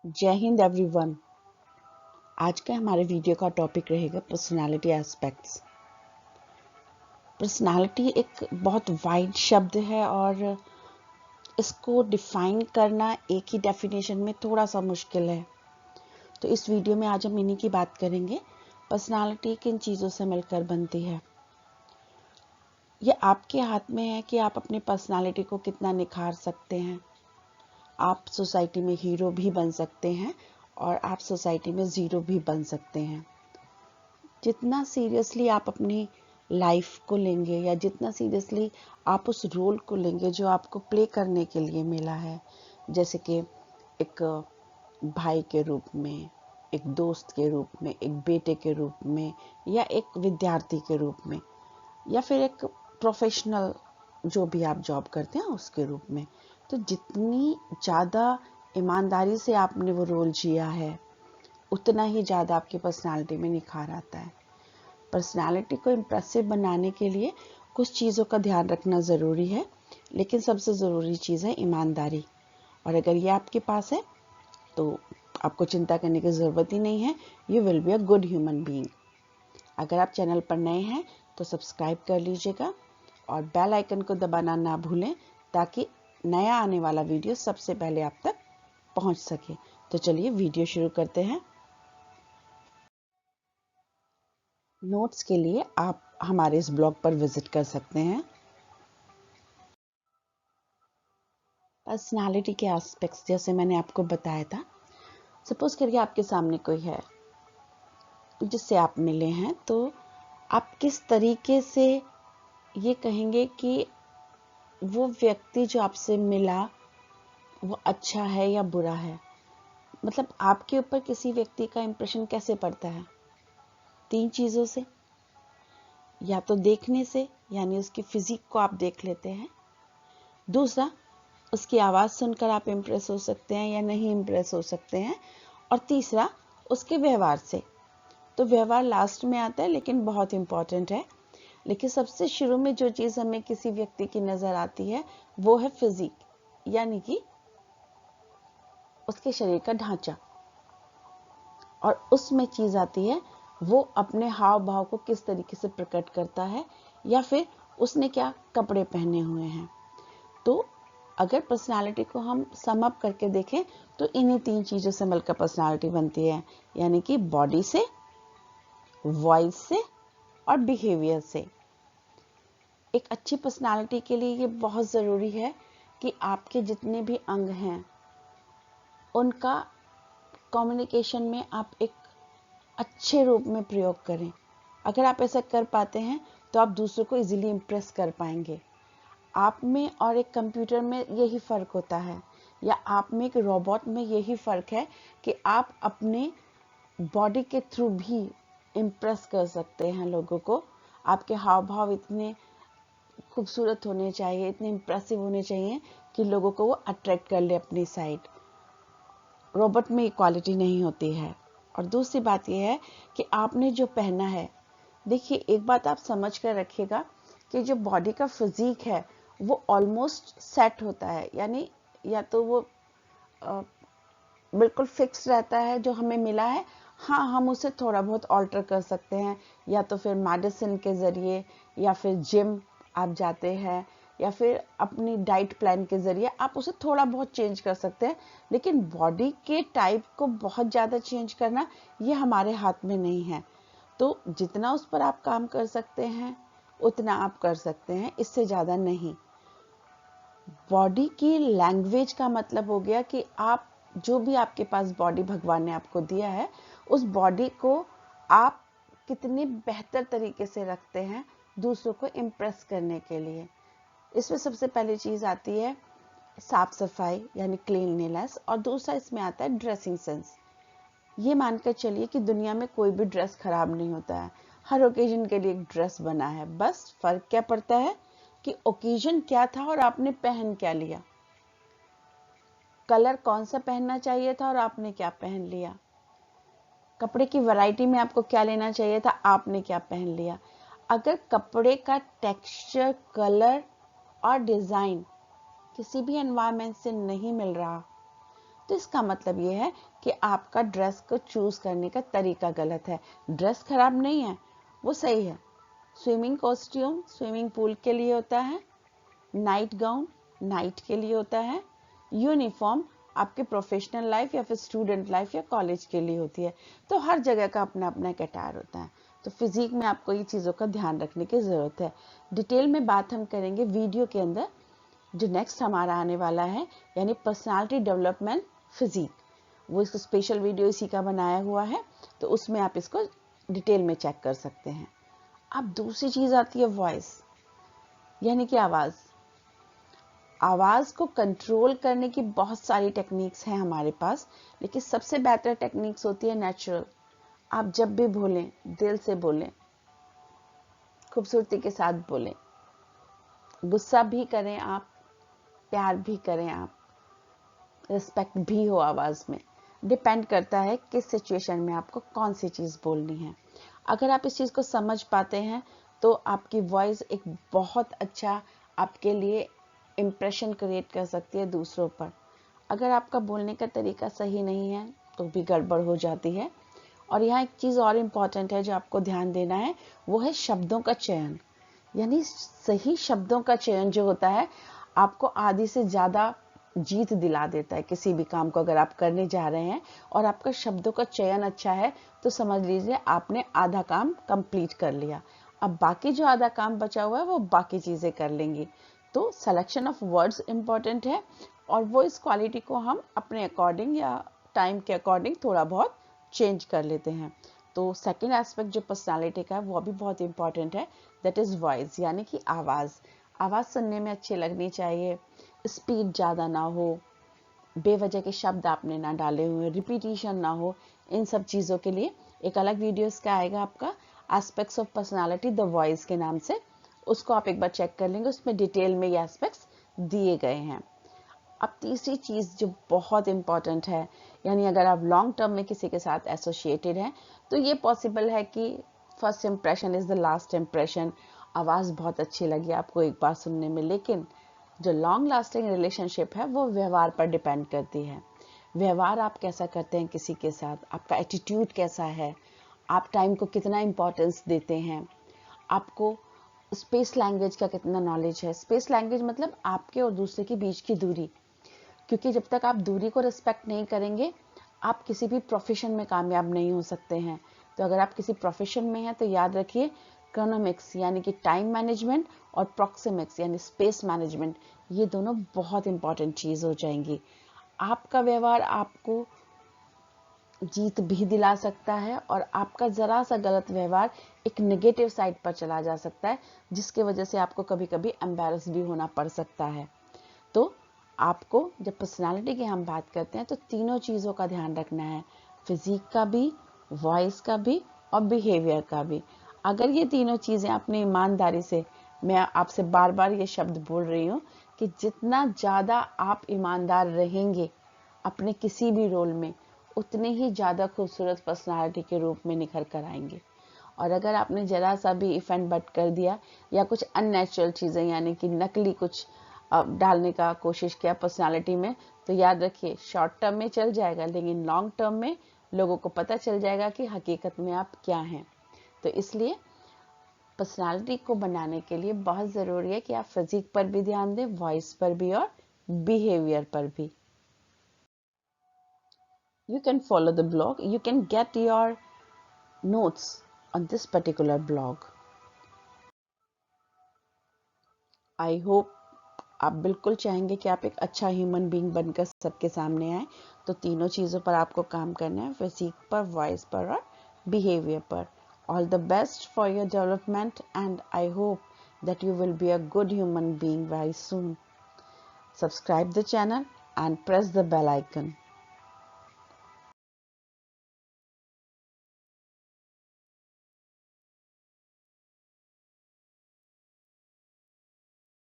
जय हिंद एवरीवन। आज का हमारे वीडियो का टॉपिक रहेगा पर्सनालिटी एस्पेक्ट्स। पर्सनालिटी एक बहुत वाइड शब्द है और इसको डिफाइन करना एक ही डेफिनेशन में थोड़ा सा मुश्किल है। तो इस वीडियो में आज हम इन्हीं की बात करेंगे। पर्सनालिटी किन चीज़ों से मिलकर बनती है। ये आपके हाथ में है कि आप अपनी पर्सनालिटी को कितना निखार सकते हैं। आप सोसाइटी में हीरो भी बन सकते हैं और आप सोसाइटी में ज़ीरो भी बन सकते हैं। जितना सीरियसली आप अपनी लाइफ को लेंगे या जितना सीरियसली आप उस रोल को लेंगे जो आपको प्ले करने के लिए मिला है, जैसे कि एक भाई के रूप में, एक दोस्त के रूप में, एक बेटे के रूप में, या एक विद्यार्थी के रूप में, या फिर एक प्रोफेशनल जो भी आप जॉब करते हैं उसके रूप में। तो जितनी ज़्यादा ईमानदारी से आपने वो रोल जिया है, उतना ही ज़्यादा आपकी पर्सनालिटी में निखार आता है। पर्सनालिटी को इम्प्रेसिव बनाने के लिए कुछ चीज़ों का ध्यान रखना ज़रूरी है, लेकिन सबसे ज़रूरी चीज़ है ईमानदारी। और अगर ये आपके पास है तो आपको चिंता करने की ज़रूरत ही नहीं है। You will be a good human being. अगर आप चैनल पर नए हैं तो सब्सक्राइब कर लीजिएगा और बेल आइकन को दबाना ना भूलें, ताकि नया आने वाला वीडियो सबसे पहले आप तक पहुंच सके। तो चलिए वीडियो शुरू करते हैं। नोट्स के लिए आप हमारे इस ब्लॉग पर विजिट कर सकते हैं। पर्सनालिटी के एस्पेक्ट्स जैसे मैंने आपको बताया था। सपोज करिए आपके सामने कोई है जिससे आप मिले हैं, तो आप किस तरीके से ये कहेंगे कि वो व्यक्ति जो आपसे मिला वो अच्छा है या बुरा है। मतलब आपके ऊपर किसी व्यक्ति का इंप्रेशन कैसे पड़ता है? 3 चीज़ों से। या तो देखने से, यानी उसकी फिजिक को आप देख लेते हैं। दूसरा, उसकी आवाज़ सुनकर आप इम्प्रेस हो सकते हैं या नहीं इम्प्रेस हो सकते हैं। और तीसरा, उसके व्यवहार से। तो व्यवहार लास्ट में आता है, लेकिन बहुत इम्पॉर्टेंट है। लेकिन सबसे शुरू में जो चीज़ हमें किसी व्यक्ति की नज़र आती है वो है फिजिक, यानी कि उसके शरीर का ढांचा। और उसमें चीज़ आती है वो अपने हाव भाव को किस तरीके से प्रकट करता है, या फिर उसने क्या कपड़े पहने हुए हैं। तो अगर पर्सनालिटी को हम सम अप करके देखें तो इन्हीं 3 चीज़ों से मिलकर पर्सनालिटी बनती है, यानी कि बॉडी से, वॉइस से और बिहेवियर से। एक अच्छी पर्सनालिटी के लिए ये बहुत ज़रूरी है कि आपके जितने भी अंग हैं उनका कम्युनिकेशन में आप एक अच्छे रूप में प्रयोग करें। अगर आप ऐसा कर पाते हैं तो आप दूसरों को इजीली इम्प्रेस कर पाएंगे। आप में और एक कंप्यूटर में यही फ़र्क होता है, या आप में एक रोबोट में यही फ़र्क है कि आप अपने बॉडी के थ्रू भी इम्प्रेस कर सकते हैं लोगों को। आपके हाव भाव इतने खूबसूरत होने चाहिए, इतने इम्प्रेसिव होने चाहिए कि लोगों को वो अट्रैक्ट कर ले अपनी साइड। रोबोट में इक्वालिटी नहीं होती है। और दूसरी बात यह है कि आपने जो पहना है, देखिए एक बात आप समझ कर रखिएगा कि जो बॉडी का फिजिक है वो ऑलमोस्ट सेट होता है, यानी या तो वो बिल्कुल फिक्स रहता है जो हमें मिला है। हाँ, हम उसे थोड़ा बहुत ऑल्टर कर सकते हैं, या तो फिर मेडिसिन के ज़रिए, या फिर जिम आप जाते हैं, या फिर अपनी डाइट प्लान के ज़रिए आप उसे थोड़ा बहुत चेंज कर सकते हैं। लेकिन बॉडी के टाइप को बहुत ज़्यादा चेंज करना ये हमारे हाथ में नहीं है। तो जितना उस पर आप काम कर सकते हैं उतना आप कर सकते हैं, इससे ज़्यादा नहीं। बॉडी की लैंग्वेज का मतलब हो गया कि आप जो भी आपके पास बॉडी भगवान ने आपको दिया है, उस बॉडी को आप कितने बेहतर तरीके से रखते हैं दूसरों को इम्प्रेस करने के लिए। इसमें सबसे पहली चीज़ आती है साफ सफाई, यानी क्लीनलीनेस। और दूसरा इसमें आता है ड्रेसिंग सेंस। ये मानकर चलिए कि दुनिया में कोई भी ड्रेस खराब नहीं होता है। हर ओकेजन के लिए एक ड्रेस बना है। बस फर्क क्या पड़ता है कि ओकेजन क्या था और आपने पहन क्या लिया। कलर कौन सा पहनना चाहिए था और आपने क्या पहन लिया। कपड़े की वैरायटी में आपको क्या लेना चाहिए था, आपने क्या पहन लिया। अगर कपड़े का टेक्सचर, कलर और डिज़ाइन किसी भी एनवायरनमेंट से नहीं मिल रहा तो इसका मतलब ये है कि आपका ड्रेस को चूज करने का तरीका गलत है। ड्रेस खराब नहीं है, वो सही है। स्विमिंग कॉस्ट्यूम स्विमिंग पूल के लिए होता है, नाइट गाउन नाइट के लिए होता है, यूनिफॉर्म आपके प्रोफेशनल लाइफ या फिर स्टूडेंट लाइफ या कॉलेज के लिए होती है। तो हर जगह का अपना अपना एक अटायर होता है। तो फिजिक में आपको ये चीज़ों का ध्यान रखने की ज़रूरत है। डिटेल में बात हम करेंगे वीडियो के अंदर, जो नेक्स्ट हमारा आने वाला है, यानी पर्सनालिटी डेवलपमेंट फिजिक। वो इसको स्पेशल वीडियो इसी का बनाया हुआ है, तो उसमें आप इसको डिटेल में चेक कर सकते हैं। अब दूसरी चीज़ आती है वॉइस, यानी कि आवाज़। आवाज़ को कंट्रोल करने की बहुत सारी टेक्निक्स हैं हमारे पास, लेकिन सबसे बेहतर टेक्निक्स होती है नेचुरल। आप जब भी बोलें दिल से बोलें, खूबसूरती के साथ बोलें, गुस्सा भी करें आप, प्यार भी करें आप, रिस्पेक्ट भी हो आवाज़ में। डिपेंड करता है किस सिचुएशन में आपको कौन सी चीज़ बोलनी है। अगर आप इस चीज़ को समझ पाते हैं तो आपकी वॉइस एक बहुत अच्छा आपके लिए इम्प्रेशन क्रिएट कर सकती है दूसरों पर। अगर आपका बोलने का तरीका सही नहीं है तो भी गड़बड़ हो जाती है। और यहाँ एक चीज़ और इम्पॉर्टेंट है जो आपको ध्यान देना है, वो है शब्दों का चयन। यानी सही शब्दों का चयन जो होता है, आपको आधी से ज़्यादा जीत दिला देता है किसी भी काम को। अगर आप करने जा रहे हैं और आपका शब्दों का चयन अच्छा है, तो समझ लीजिए आपने आधा काम कंप्लीट कर लिया। अब बाकी जो आधा काम बचा हुआ है वो बाकी चीज़ें कर लेंगी। तो सिलेक्शन ऑफ वर्ड्स इम्पॉर्टेंट है, और वो इस क्वालिटी को हम अपने अकॉर्डिंग या टाइम के अकॉर्डिंग थोड़ा बहुत चेंज कर लेते हैं। तो सेकेंड एस्पेक्ट जो पर्सनालिटी का है वो भी बहुत इंपॉर्टेंट है, दैट इज़ वॉइस, यानी कि आवाज़। आवाज़ सुनने में अच्छी लगनी चाहिए, स्पीड ज़्यादा ना हो, बेवजह के शब्द आपने ना डाले हुए, रिपीटिशन ना हो। इन सब चीज़ों के लिए एक अलग वीडियो इसका आएगा आपका, aspects of personality the voice के नाम से। उसको आप एक बार चेक कर लेंगे, उसमें डिटेल में ये एस्पेक्ट्स दिए गए हैं। अब तीसरी चीज़ जो बहुत इंपॉर्टेंट है, यानी अगर आप लॉन्ग टर्म में किसी के साथ एसोसिएटेड हैं, तो ये पॉसिबल है कि first impression is the last impression. आवाज़ बहुत अच्छी लगी आपको एक बार सुनने में, लेकिन जो लॉन्ग लास्टिंग रिलेशनशिप है वो व्यवहार पर डिपेंड करती है। व्यवहार आप कैसा करते हैं किसी के साथ, आपका एटीट्यूड कैसा है, आप टाइम को कितना इम्पोर्टेंस देते हैं, आपको स्पेस लैंग्वेज का कितना नॉलेज है। स्पेस लैंग्वेज मतलब आपके और दूसरे के बीच की दूरी, क्योंकि जब तक आप दूरी को रिस्पेक्ट नहीं करेंगे, आप किसी भी प्रोफेशन में कामयाब नहीं हो सकते हैं। तो अगर आप किसी प्रोफेशन में हैं तो याद रखिए, इकोनॉमिक्स यानी कि टाइम मैनेजमेंट और प्रॉक्सिमिक्स यानी स्पेस मैनेजमेंट, ये दोनों बहुत इंपॉर्टेंट चीज़ हो जाएंगी। आपका व्यवहार आपको जीत भी दिला सकता है, और आपका ज़रा सा गलत व्यवहार एक नेगेटिव साइड पर चला जा सकता है, जिसकी वजह से आपको कभी कभी एम्बैरस भी होना पड़ सकता है। तो आपको जब पर्सनालिटी की हम बात करते हैं तो तीनों चीज़ों का ध्यान रखना है, फिजिक का भी, वॉइस का भी और बिहेवियर का भी। अगर ये तीनों चीज़ें अपनी ईमानदारी से, मैं आपसे बार बार ये शब्द बोल रही हूँ कि जितना ज़्यादा आप ईमानदार रहेंगे अपने किसी भी रोल में, उतने ही ज़्यादा खूबसूरत पर्सनालिटी के रूप में निखर कर आएंगे। और अगर आपने ज़रा सा भी इफ एंड बट कर दिया या कुछ अननेचुरल चीज़ें यानी कि नकली कुछ डालने का कोशिश किया पर्सनालिटी में, तो याद रखिए शॉर्ट टर्म में चल जाएगा, लेकिन लॉन्ग टर्म में लोगों को पता चल जाएगा कि हकीकत में आप क्या हैं। तो इसलिए पर्सनालिटी को बनाने के लिए बहुत ज़रूरी है कि आप फिजिक पर भी ध्यान दें, वॉइस पर भी और बिहेवियर पर भी। You can follow the blog, you can get your notes on this particular blog. I hope आप बिल्कुल चाहेंगे कि आप एक अच्छा ह्यूमन बीइंग बनकर सबके सामने आए। तो तीनों चीज़ों पर आपको काम करना है, फिजिक पर, वॉइस पर और बिहेवियर पर। All the best for your development and I hope that you will be a good human being very soon. Subscribe the channel and press the bell icon.